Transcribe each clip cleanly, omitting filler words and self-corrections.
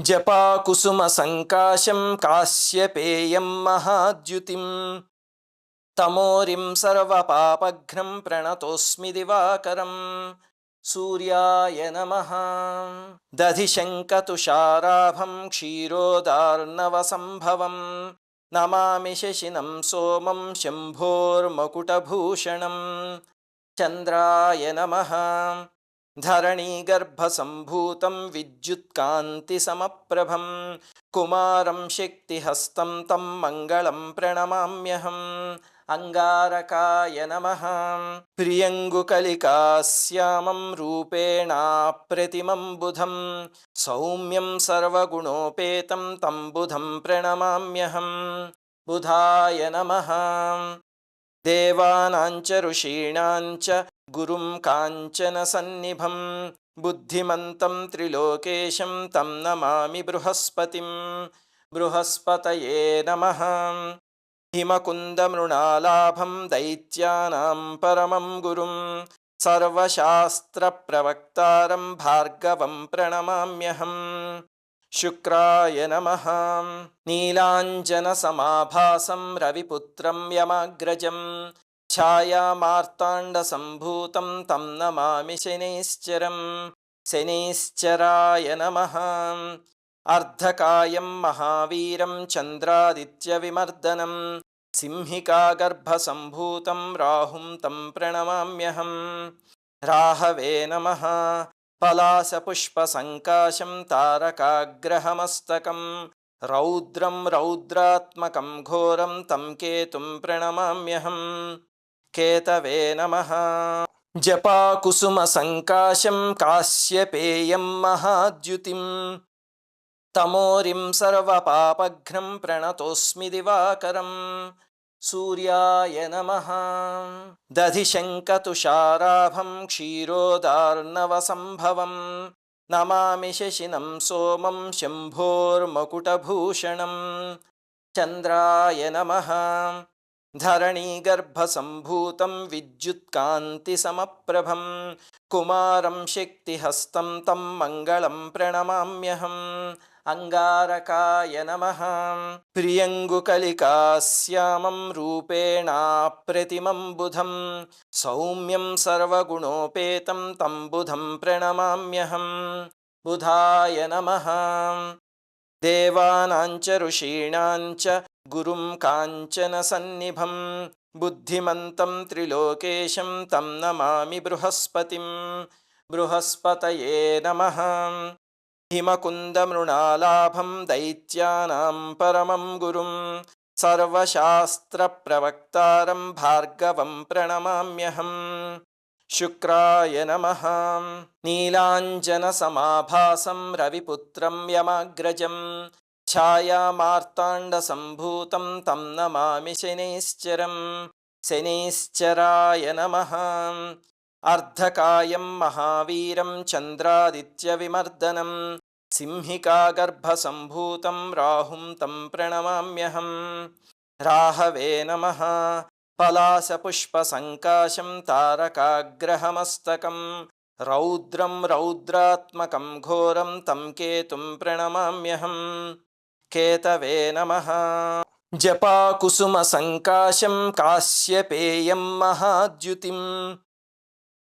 जपाकुसुमसङ्काशं काश्यपेयं महाद्युतिं तमोरिं सर्वपापघ्नं प्रणतोऽस्मि दिवाकरं सूर्याय नमः। दधिशङ्कतुषाराभं क्षीरोदार्णवसम्भवं नमामि शशिनं सोमं शम्भोर्मकुटभूषणं चन्द्राय नमः। धरणीगर्भसम्भूतं विद्युत्कान्तिसमप्रभं कुमारं शक्तिहस्तं तं मङ्गलं प्रणमाम्यहम् अंगारकाय नमः। प्रियङ्गुकलिकास्यामं रूपेणाप्रतिमं बुधं सौम्यं सर्वगुणोपेतं तं बुधं प्रणमाम्यहम् बुधाय नमः। देवानाञ्च ऋषीणाञ्च गुरुं काञ्चनसन्निभं बुद्धिमन्तं त्रिलोकेशं तं नमामि बृहस्पतिं बृहस्पतये नमः। हिमकुन्दमृणालाभं दैत्यानां परमं गुरुं सर्वशास्त्रप्रवक्तारं भार्गवं प्रणमाम्यहम् शुक्राय नमः। नीलाञ्जनसमाभासं रविपुत्रं यमाग्रजं छायामार्ताण्डसम्भूतं तं नमामि शनैश्चरं शनैश्चराय नमः। अर्धकायं महावीरं चन्द्रादित्यविमर्दनं सिंहिकागर्भसम्भूतं राहुं तं प्रणमाम्यहम् राहवे नमः। पलाशपुष्पसङ्काशं तारकाग्रहमस्तकं रौद्रं रौद्रात्मकं घोरं तं केतुं प्रणमाम्यहम् केतवे नमः। जपाकुसुमसङ्काशं काश्यपेयं महाद्युतिं तमोरिं सर्वपापघ्नं प्रणतोऽस्मि दिवाकरं सूर्याय नमः। दधिशङ्कतुषाराभं क्षीरोदार्णवसम्भवं नमामि शशिनं सोमं शम्भोर्मकुटभूषणं चन्द्राय नमः। धरणीगर्भसम्भूतं विद्युत्कान्तिसमप्रभं कुमारं शक्तिहस्तं तं मङ्गलं प्रणमाम्यहम् अंगारकाय नमः। प्रियङ्गुकलिकास्यामं रूपेणाप्रतिमं बुधं सौम्यं सर्वगुणोपेतं तं बुधं प्रणमाम्यहम् बुधाय नमः। देवानाञ्च ऋषीणाञ्च गुरुं काञ्चनसन्निभं बुद्धिमन्तं त्रिलोकेशं तं नमामि बृहस्पतिं बृहस्पतये नमः। हिमकुन्दमृणालाभं दैत्यानां परमं गुरुं सर्वशास्त्रप्रवक्तारं भार्गवं प्रणमाम्यहम् शुक्राय नमः। नीलाञ्जनसमाभासं रविपुत्रं यमाग्रजं छायामार्ताण्डसम्भूतं तं नमामि शनैश्चरं शनैश्चराय नमः। अर्धकायं महावीरं चन्द्रादित्यविमर्दनं सिंहिकागर्भसम्भूतं राहुं तं प्रणमाम्यहम् राहवे नमः। पलाशपुष्पसङ्काशं तारकाग्रहमस्तकं रौद्रं रौद्रात्मकं घोरं तं केतुं प्रणमाम्यहम् केतवे नमः। जपाकुसुमसङ्काशं काश्यपेयं महाद्युतिं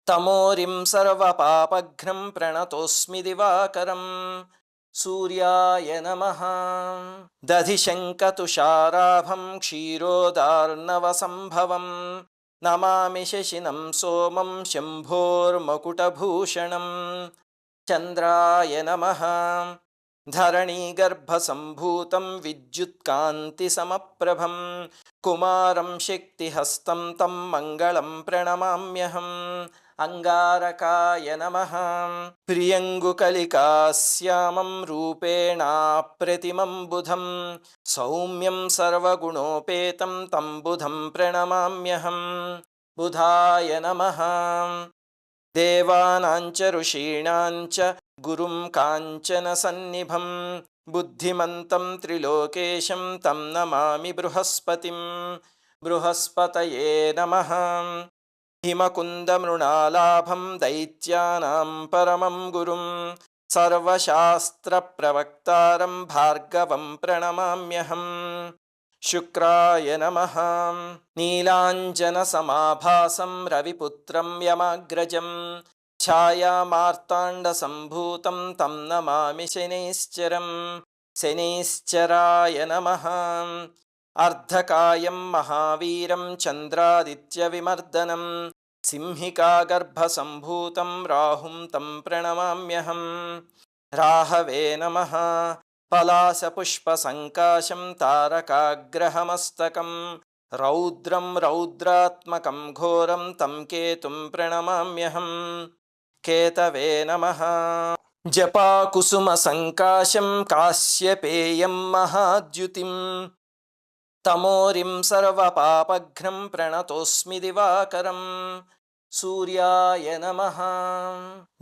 तमोरिं सर्वपापघ्नं प्रणतोऽस्मि दिवाकरं सूर्याय नमः। दधिशङ्कतुषाराभं क्षीरोदार्णवसम्भवं नमामि शशिनं सोमं शम्भोर्मकुटभूषणं चन्द्राय नमः। धरणीगर्भसम्भूतं विद्युत्कान्तिसमप्रभं कुमारं शक्तिहस्तं तं मङ्गलं प्रणमाम्यहम् अंगारकाय नमः। प्रियङ्गुकलिकास्यामं रूपेणाप्रतिमं बुधं सौम्यं सर्वगुणोपेतं तं बुधं प्रणमाम्यहम् बुधाय नमः। देवानाञ्च ऋषीणाञ्च गुरुं काञ्चनसन्निभं बुद्धिमन्तं त्रिलोकेशं तं नमामि बृहस्पतिं बृहस्पतये नमः। हिमकुन्दमृणालाभं दैत्यानां परमं गुरुं सर्वशास्त्रप्रवक्तारं भार्गवं प्रणमाम्यहम्। शुक्राय नमः। नीलाञ्जनसमाभासं रविपुत्रं यमाग्रजं छायामार्ताण्डसम्भूतं तं नमामि शनैश्चरम्। शनैश्चराय नमः। अर्धकायं महावीरं चन्द्रादित्यविमर्दनं सिंहिकागर्भसम्भूतं राहुं तं प्रणमाम्यहम्। राहवे नमः। पलाशपुष्पसङ्काशं तारकाग्रहमस्तकं रौद्रं रौद्रात्मकं घोरं तं केतुं प्रणमाम्यहम्। केतवे नमः। जपाकुसुमसङ्काशं काश्यपेयं महाद्युतिं तमोरिं सर्वपापघ्नं प्रणतोऽस्मि दिवाकरम्। सूर्याय नमः।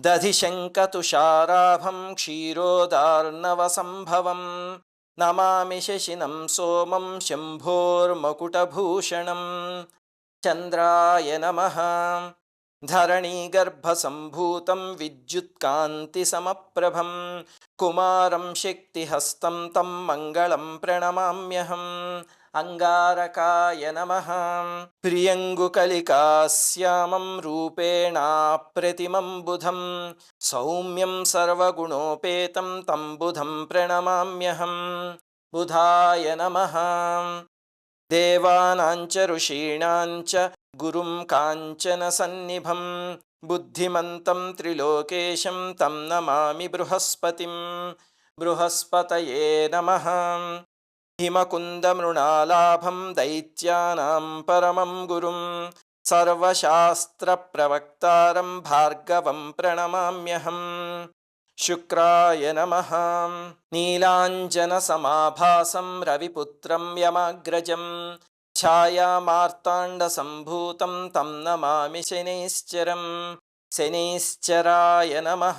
दधिशङ्खतुषाराभं क्षीरोदार्णवसम्भवं नमामि शशिनं सोमं शम्भोर्मकुटभूषणम्। चन्द्राय नमः। धरणीगर्भसम्भूतं विद्युत्कान्तिसमप्रभं कुमारं शक्तिहस्तं तं मङ्गलं प्रणमाम्यहम्। अंगारकाय नमः। प्रियङ्गुकलिकाश्यामं रूपेणाप्रतिमं बुधं सौम्यं सर्वगुणोपेतं तं बुधं प्रणमाम्यहम्। बुधाय नमः। देवानां च ऋषीणां च गुरुं काञ्चनसन्निभं बुद्धिमन्तं त्रिलोकेशं तं नमामि बृहस्पतिं। बृहस्पतये नमः। हिमकुन्दमृणालाभं दैत्यानां परमं गुरुं सर्वशास्त्रप्रवक्तारं भार्गवं प्रणमाम्यहम्। शुक्राय नमः। नीलाञ्जनसमाभासं रविपुत्रं यमाग्रजं छायामार्ताण्डसम्भूतं तं नमामि शनैश्चरम्। शनैश्चराय नमः।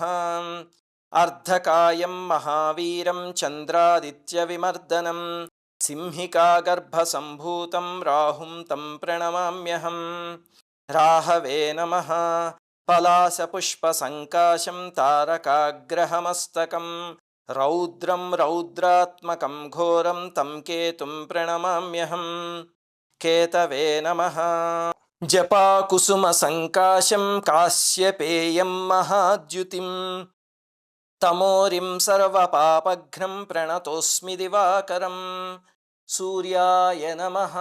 अर्धकायं महावीरं चन्द्रादित्यविमर्दनं सिंहिकागर्भसम्भूतं राहुं तं प्रणमाम्यहम्। राहवे नमः। पलाशपुष्पसङ्काशं तारकाग्रहमस्तकं रौद्रं रौद्रात्मकं घोरं तं केतुं प्रणमाम्यहम्। केतवे नमः। जपाकुसुमसङ्काशं काश्यपेयं महाद्युतिं तमोरिं सर्वपापघ्नं प्रणतोऽस्मि दिवाकरम्। सूर्याय नमः।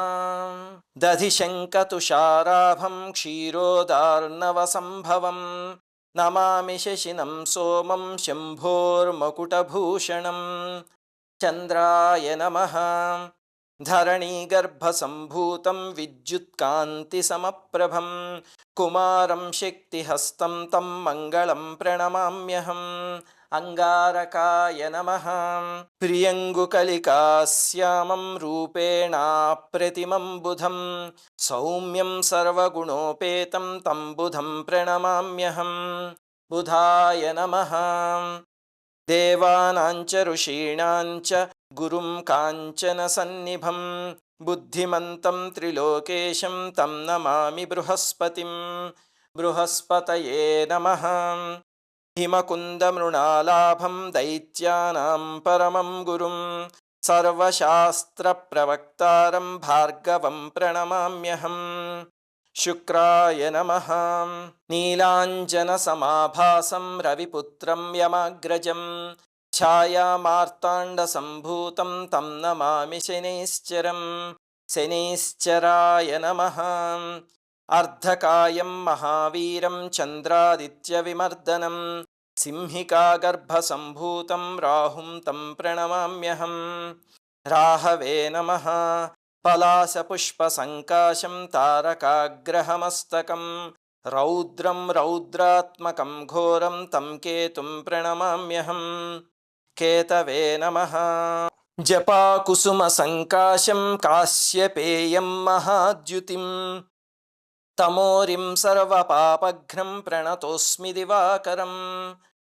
दधिशङ्खतुषाराभं क्षीरोदार्णवसम्भवं नमामि शशिनं सोमं शम्भोर्मकुटभूषणम्। चन्द्राय नमः। धरणीगर्भसम्भूतं विद्युत्कान्तिसमप्रभं कुमारं शक्तिहस्तं तं मङ्गलं प्रणमाम्यहम्। अंगारकाय नमः। प्रियङ्गुकलिकाश्यामं रूपेणाप्रतिमं बुधं सौम्यं सर्वगुणोपेतं तं बुधं प्रणमाम्यहम्। बुधाय नमः। देवानां च ऋषीणां च गुरुं काञ्चनसन्निभं बुद्धिमन्तं त्रिलोकेशं तं नमामि बृहस्पतिं। बृहस्पतये नमः। हिमकुन्दमृणालाभं दैत्यानां परमं गुरुं सर्वशास्त्रप्रवक्तारं भार्गवं प्रणमाम्यहम्। शुक्राय नमः। नीलाञ्जनसमाभासं रविपुत्रं यमाग्रजं छायामार्ताण्डसम्भूतं तं नमामि शनैश्चरम्। शनैश्चराय नमः। अर्धकायं महावीरं चन्द्रादित्यविमर्दनं सिंहिकागर्भसम्भूतं राहुं तं प्रणमाम्यहम्। राहवे नमः। पलाशपुष्पसङ्काशं तारकाग्रहमस्तकं रौद्रं रौद्रात्मकं घोरं तं केतुं प्रणमाम्यहम्। केतवे नमः। जपाकुसुमसङ्काशं काश्यपेयं महाद्युतिं तमोरिं सर्वपापघ्नं प्रणतोऽस्मि दिवाकरम्।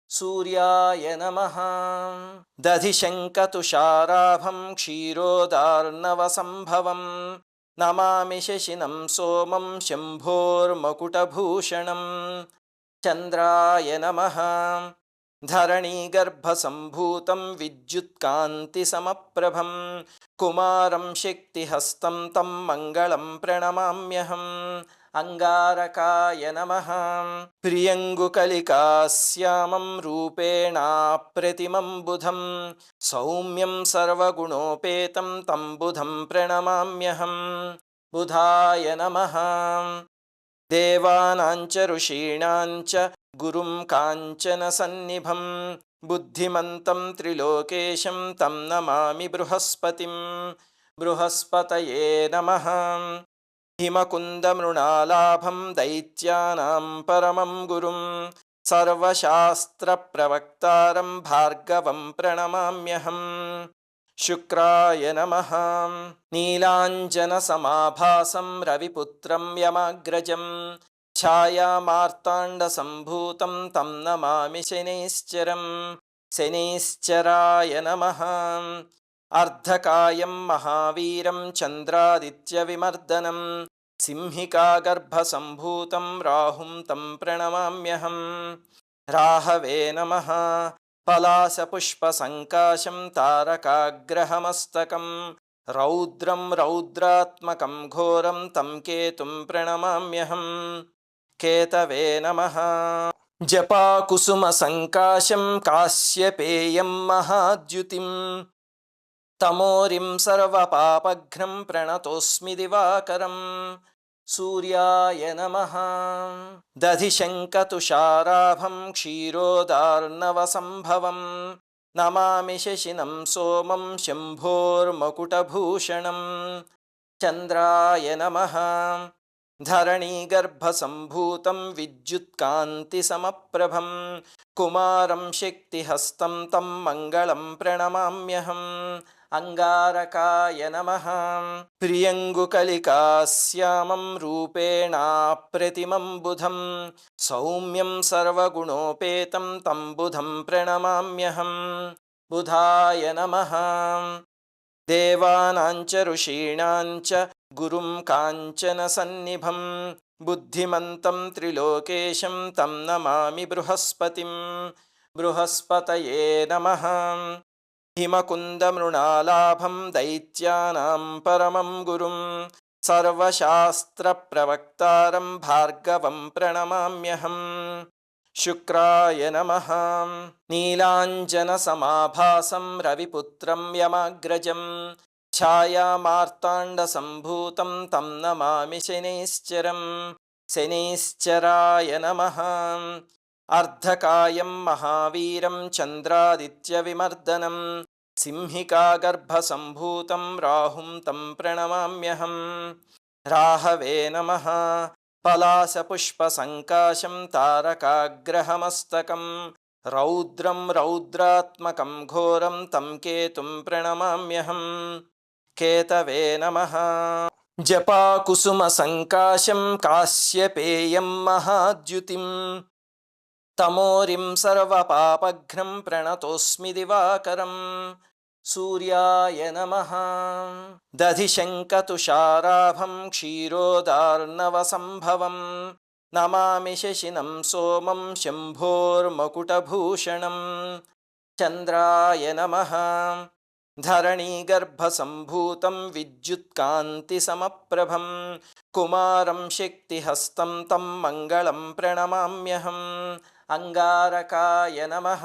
सूर्याय नमः। दधिशङ्खतुषाराभं क्षीरोदार्णवसम्भवं नमामि शशिनं सोमं शम्भोर्मकुटभूषणम्। चन्द्राय नमः। धरणीगर्भसम्भूतं विद्युत्कान्तिसमप्रभं कुमारं शक्तिहस्तं तं मङ्गलं प्रणमाम्यहम् अंगारकाय नमः। प्रियङ्गुकलिकाश्यामं रूपेणाप्रतिमं बुधं सौम्यं सर्वगुणोपेतं तं बुधं प्रणमाम्यहम् बुधाय नमः। देवानाञ्च ऋषीणाञ्च गुरुं काञ्चनसन्निभं बुद्धिमन्तं त्रिलोकेशं तं नमामि बृहस्पतिं बृहस्पतये नमः। हिमकुन्दमृणालाभं दैत्यानां परमं गुरुं सर्वशास्त्रप्रवक्तारं भार्गवं प्रणमाम्यहम् शुक्राय नमः। नीलाञ्जनसमाभासं रविपुत्रं यमाग्रजं छायामार्ताण्डसम्भूतं तं नमामि शनैश्चरं शनैश्चराय नमः। अर्धकायं महावीरं चन्द्रादित्यविमर्दनं सिंहिकागर्भसम्भूतं राहुं तं प्रणमाम्यहम् राहवे नमः। पलाशपुष्पसङ्काशं तारकाग्रहमस्तकं रौद्रं रौद्रात्मकं घोरं तं केतुं प्रणमाम्यहम् केतवे नमः। जपाकुसुमसङ्काशं काश्यपेयं महाद्युतिं तमोरिं सर्वपापघ्नं प्रणतोऽस्मि दिवाकरम् सूर्याय नमः। दधिशङ्कतुषाराभं क्षीरोदार्णवसम्भवं नमामि शशिनं सोमं शम्भोर्मकुटभूषणं चन्द्राय नमः। धरणीगर्भसम्भूतं विद्युत्कान्तिसमप्रभं कुमारं शक्तिहस्तं तं मङ्गलं प्रणमाम्यहम् अंगारकाय नमः। प्रियङ्गुकलिकाश्यामं रूपेणाप्रतिमं बुधं सौम्यं सर्वगुणोपेतं तं बुधं प्रणमाम्यहम् बुधाय नमः। देवानाञ्च ऋषीणाञ्च गुरुं काञ्चनसन्निभं बुद्धिमन्तं त्रिलोकेशं तं नमामि बृहस्पतिं बृहस्पतये नमः। हिमकुन्दमृणालाभं दैत्यानां परमं गुरुं सर्वशास्त्रप्रवक्तारं भार्गवं प्रणमाम्यहम् शुक्राय नमः। नीलाञ्जनसमाभासं रविपुत्रं यमाग्रजं छायामार्ताण्डसम्भूतं तं नमामि शनैश्चरं शनैश्चराय नमः। अर्धकायं महावीरं चन्द्रादित्यविमर्दनं सिंहिकागर्भसम्भूतं राहुं तं प्रणमाम्यहम् राहवे नमः। पलाशपुष्पसङ्काशं तारकाग्रहमस्तकं रौद्रं रौद्रात्मकं घोरं तं केतुं प्रणमाम्यहम् केतवे नमः। जपाकुसुमसङ्काशं काश्यपेयं महाद्युतिं तमोरिं सर्वपापघ्नं प्रणतोऽस्मि दिवाकरम् सूर्याय नमः। दधिशङ्कतुषाराभं क्षीरोदार्णवसम्भवं नमामि शशिनं सोमं शम्भोर्मकुटभूषणं चन्द्राय नमः। धरणीगर्भसम्भूतं विद्युत्कान्तिसमप्रभं कुमारं शक्तिहस्तं तं मङ्गलं प्रणमाम्यहम् अंगारकाय नमः।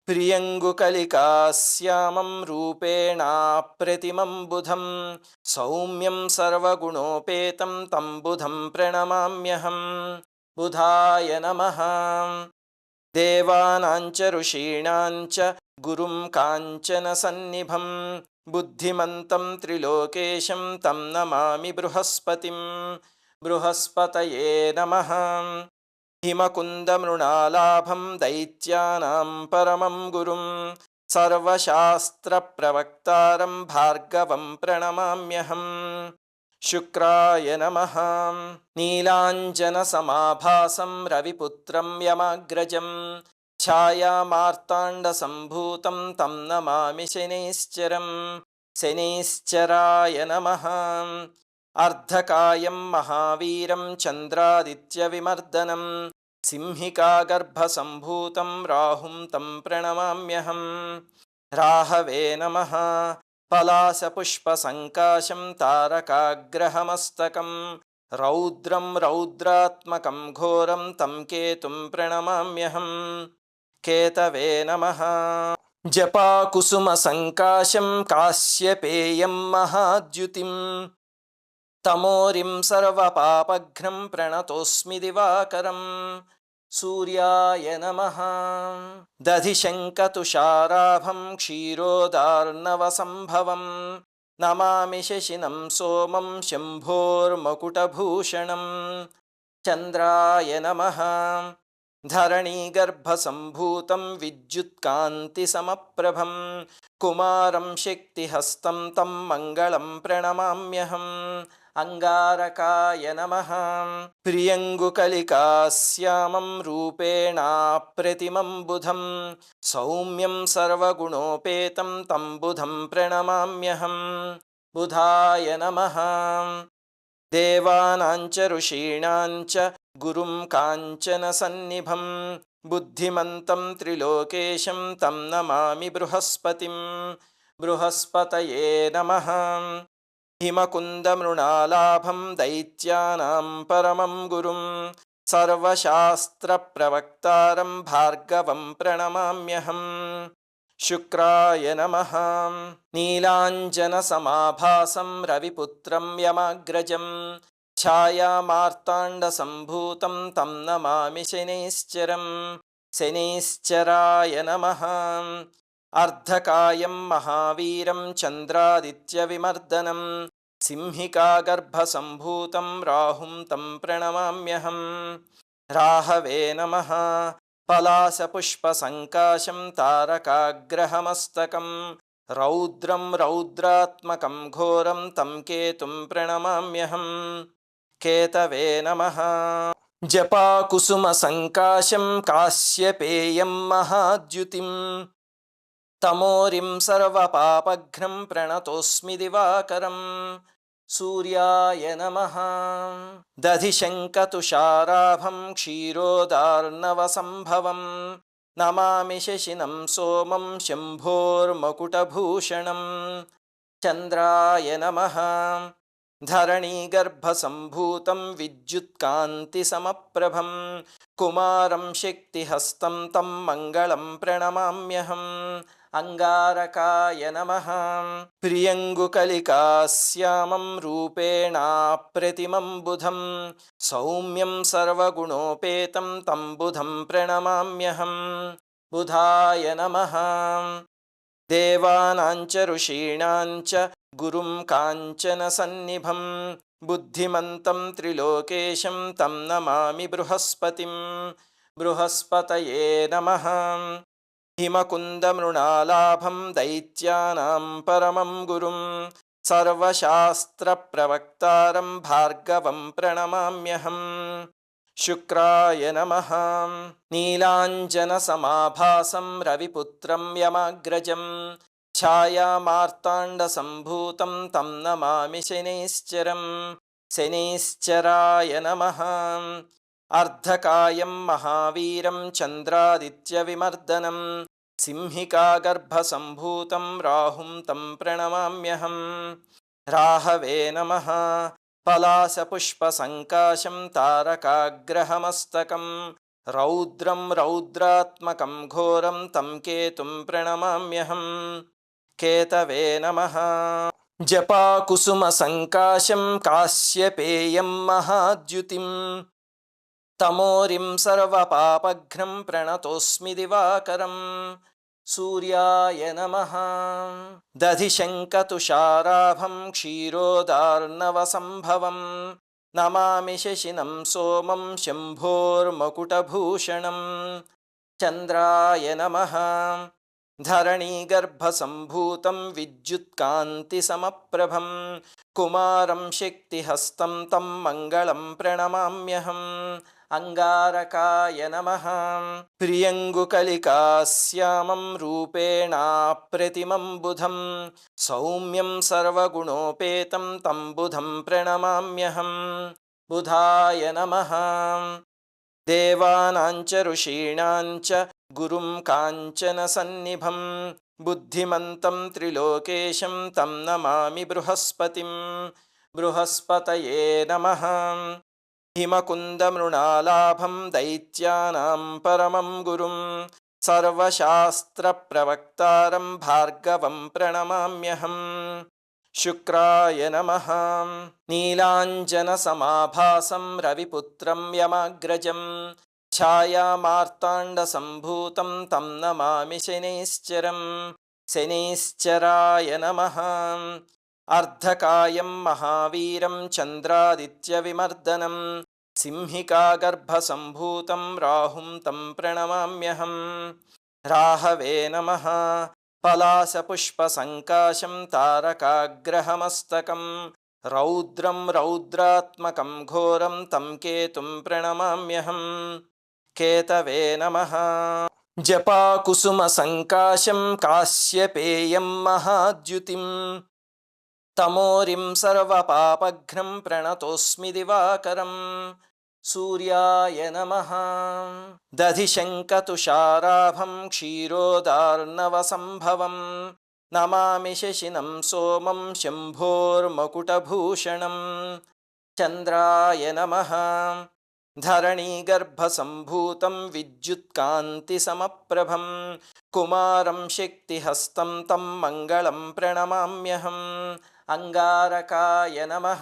प्रियङ्गुकलिकाश्यामं रूपेणाप्रतिमं बुधं सौम्यं सर्वगुणोपेतं तं बुधं प्रणमाम्यहम् बुधाय नमः। देवानाञ्च ऋषीणाञ्च गुरुं काञ्चनसन्निभं बुद्धिमन्तं त्रिलोकेशं तं नमामि बृहस्पतिं बृहस्पतये नमः। हिमकुन्दमृणालाभं दैत्यानां परमं गुरुं सर्वशास्त्रप्रवक्तारं भार्गवं प्रणमाम्यहम् शुक्राय नमः। नीलाञ्जनसमाभासं रविपुत्रं यमाग्रजं छायामार्ताण्डसम्भूतं तं नमामि शनैश्चरं शनैश्चराय नमः। अर्धकायं महावीरं चन्द्रादित्यविमर्दनं सिंहिकागर्भसम्भूतं राहुं तं प्रणमाम्यहं। राहवे नमः। पलाशपुष्पसङ्काशं तारकाग्रहमस्तकं रौद्रं रौद्रात्मकं घोरं तं केतुं प्रणमाम्यहं। केतवे नमः। जपाकुसुमसङ्काशं काश्यपेयं महाद्युतिं तमोरिं सर्वपापघ्नं प्रणतोऽस्मि दिवाकरं। सूर्याय नमः। दधिशङ्कतुषाराभं क्षीरोदार्णवसम्भवं नमामि शशिनं सोमं शम्भोर्मकुटभूषणं। चन्द्राय नमः। धरणीगर्भसम्भूतं विद्युत्कान्तिसमप्रभं कुमारं शक्तिहस्तं तं मङ्गलं प्रणमाम्यहम्। अंगारकाय नमः। प्रियङ्गुकलिकाश्यामं रूपेणाप्रतिमं बुधं सौम्यं सर्वगुणोपेतं तं बुधं प्रणमाम्यहम्। बुधाय नमः। देवानां च ऋषीणां च गुरुं काञ्चनसन्निभं बुद्धिमन्तं त्रिलोकेशं तं नमामि बृहस्पतिं। बृहस्पतये नमः। हिमकुन्दमृणालाभं दैत्यानां परमं गुरुं सर्वशास्त्रप्रवक्तारं भार्गवं प्रणमाम्यहम्। शुक्राय नमः। नीलाञ्जनसमाभासं रविपुत्रं यमाग्रजं छायामार्ताण्डसम्भूतं तं नमामि शनैश्चरं। शनैश्चराय नमः। अर्धकायं महावीरं चन्द्रादित्यविमर्दनं सिंहिकागर्भसम्भूतं राहुं तं प्रणमाम्यहम्। राहवे नमः। पलाशपुष्पसङ्काशं तारकाग्रहमस्तकं रौद्रं रौद्रात्मकं घोरं तं केतुं प्रणमाम्यहम्। केतवे नमः। जपाकुसुमसङ्काशं काश्यपेयं महाद्युतिं तमोरिं सर्वपापघ्नं प्रणतोऽस्मि दिवाकरं। सूर्याय नमः। दधिशङ्कतुषाराभं क्षीरोदार्णवसम्भवं नमामि शशिनं सोमं शम्भोर्मकुटभूषणं। चन्द्राय नमः। धरणीगर्भसम्भूतं विद्युत्कान्तिसमप्रभं कुमारं शक्तिहस्तं तं मङ्गलं प्रणमाम्यहम्। अंगारकाय नमः। प्रियङ्गुकलिकाश्यामं रूपेणाप्रतिमं बुधं सौम्यं सर्वगुणोपेतं तं बुधं प्रणमाम्यहम्। बुधाय नमः। देवानां च ऋषीणां च गुरुं काञ्चनसन्निभं बुद्धिमन्तं त्रिलोकेशं तं नमामि बृहस्पतिं। बृहस्पतये नमः। हिमकुन्दमृणालाभं दैत्यानां परमं गुरुं सर्वशास्त्रप्रवक्तारं भार्गवं प्रणमाम्यहम्। शुक्राय नमः। नीलाञ्जनसमाभासं रविपुत्रं यमाग्रजं छायामार्ताण्डसम्भूतं तं नमामि शनैश्चरं। शनैश्चराय नमः। अर्धकायं महावीरं चन्द्रादित्यविमर्दनं सिंहिकागर्भसम्भूतं राहुं तं प्रणमाम्यहम्। राहवे नमः। पलाशपुष्पसङ्काशं तारकाग्रहमस्तकं रौद्रं रौद्रात्मकं घोरं तं केतुं प्रणमाम्यहम्। केतवे नमः। जपाकुसुमसङ्काशं काश्यपेयं महाद्युतिं तमोरिं सर्वपापघ्नं प्रणतोऽस्मि दिवाकरं। सूर्याय नमः। दधिशङ्कतुषाराभं क्षीरोदार्णवसम्भवं नमामि शशिनं सोमं शम्भोर्मकुटभूषणं। चन्द्राय नमः। धरणीगर्भसम्भूतं विद्युत्कान्तिसमप्रभं कुमारं शक्तिहस्तं तं मङ्गलं प्रणमाम्यहम्। अंगारकाय नमः। प्रियङ्गुकलिकाश्यामं रूपेणाप्रतिमं बुधं सौम्यं सर्वगुणोपेतं तं बुधं प्रणमाम्यहम्। बुधाय नमः। देवानां च ऋषीणां च गुरुं काञ्चनसन्निभं बुद्धिमन्तं त्रिलोकेशं तं नमामि बृहस्पतिं बृहस्पतये नमः। हिमकुन्दमृणालाभं दैत्यानां परमं गुरुं सर्वशास्त्रप्रवक्तारं भार्गवं प्रणमाम्यहम्। शुक्राय नमः। नीलाञ्जनसमाभासं रविपुत्रं यमाग्रजं छायामार्ताण्डसम्भूतं तं नमामि शनैश्चरं शनैश्चराय नमः। अर्धकायं महावीरं चन्द्रादित्यविमर्दनं सिंहिकागर्भसम्भूतं राहुं तं प्रणमाम्यहम्। राहवे नमः। पलाशपुष्पसङ्काशं तारकाग्रहमस्तकं रौद्रं रौद्रात्मकं घोरं तं केतुं प्रणमाम्यहम्। केतवे नमः। जपाकुसुमसङ्काशं काश्यपेयं महाद्युतिं तमोरिं सर्वपापघ्नं प्रणतोऽस्मि दिवाकरम्। सूर्याय नमः। दधिशङ्खतुषाराभं क्षीरोदार्णवसम्भवं नमामि शशिनं सोमं शम्भोर्मकुटभूषणं। चन्द्राय नमः। धरणीगर्भसम्भूतं विद्युत्कान्तिसमप्रभं कुमारं शक्तिहस्तं तं मङ्गलं प्रणमाम्यहम्। अंगारकाय नमः।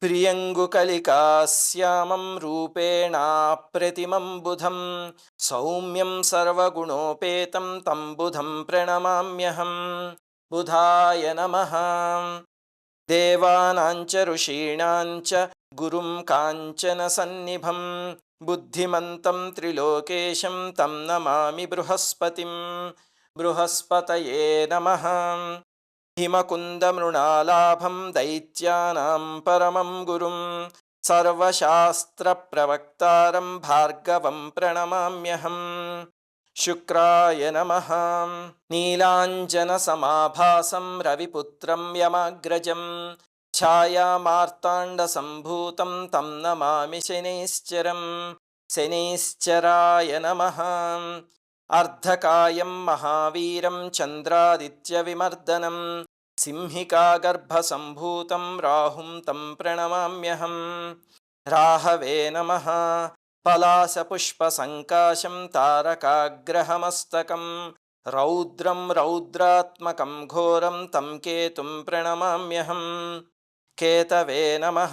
प्रियङ्गुकलिकाश्यामं रूपेणाप्रतिमं बुधं सौम्यं सर्वगुणोपेतं तं बुधं प्रणमाम्यहम्। बुधाय नमः। देवानां च ऋषीणां च गुरुं काञ्चनसन्निभं बुद्धिमन्तं त्रिलोकेशं तं नमामि बृहस्पतिं बृहस्पतये नमः। हिमकुन्दमृणालाभं दैत्यानां परमं गुरुं सर्वशास्त्रप्रवक्तारं भार्गवं प्रणमाम्यहम्। शुक्राय नमः। नीलाञ्जनसमाभासं रविपुत्रं यमाग्रजं छायामार्ताण्डसम्भूतं तं नमामि शनैश्चरं शनैश्चराय नमः। अर्धकायं महावीरं चन्द्रादित्यविमर्दनं सिंहिकागर्भसम्भूतं राहुं तं प्रणमाम्यहम्। राहवे नमः। पलाशपुष्पसङ्काशं तारकाग्रहमस्तकं रौद्रं रौद्रात्मकं घोरं तं केतुं प्रणमाम्यहम्। केतवे नमः।